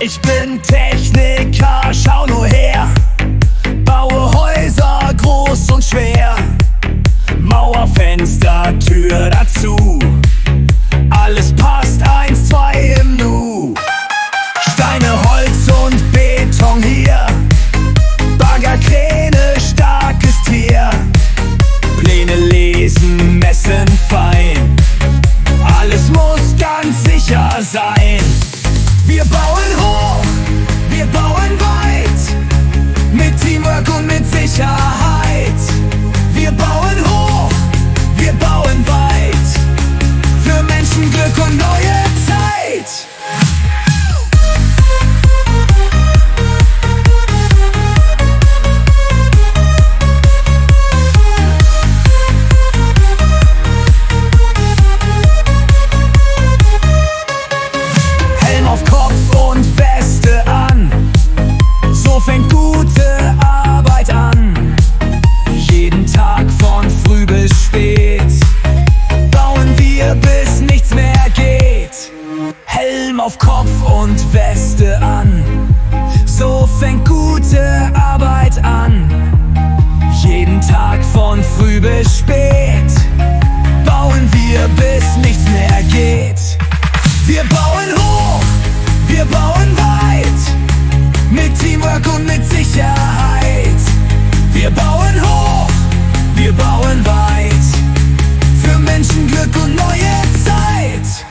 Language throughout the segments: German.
Ich bin Techniker, schau nur her. Baue Häuser groß und schwer. Mauer, Fenster, Tür dazu. Alles passt, 1, 2 im Nu. Steine, Holz und Beton hier. Bagger, Kräne, starkes Tier. Pläne lesen, messen fein. Alles muss ganz sicher sein. Wir bauen hoch, wir bauen weit. Mit Teamwork und mit Sicherheit. Wir bauen hoch, wir bauen weit. Für Menschen, Glück und neue Zeit. Helm auf Kopf und Weste an. So fängt gute Arbeit an. Jeden Tag von früh bis spät bauen wir, bis nichts mehr geht. Helm auf Kopf und Weste an. So fängt gute Arbeit an. Jeden Tag von früh bis spät bauen wir, bis nichts mehr geht. Wir bauen hoch, wir bauen weit. Mit Teamwork und mit Sicherheit. Wir bauen hoch, wir bauen weit. Für Menschen, Glück und neue Zeit.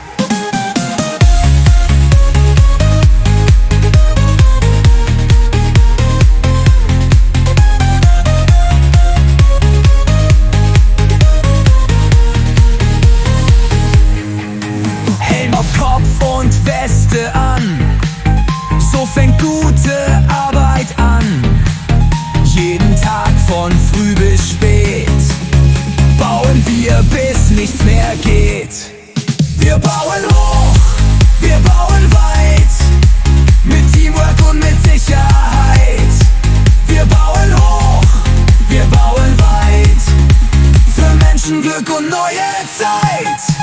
Helm auf Kopf und Weste an. So fängt gute Arbeit an. Jeden Tag von früh bis spät bauen wir, bis nichts mehr geht. Wir bauen hoch, wir bauen weit. Mit Teamwork und mit Sicherheit. Wir bauen hoch, wir bauen weit. Für Menschen, Glück und neue Zeit.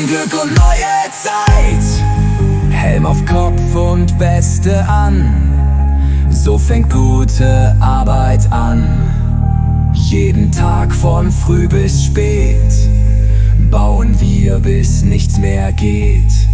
Glück und neue Zeit. Helm auf Kopf und Weste an. So fängt gute Arbeit an. Jeden Tag von früh bis spät bauen wir, bis nichts mehr geht.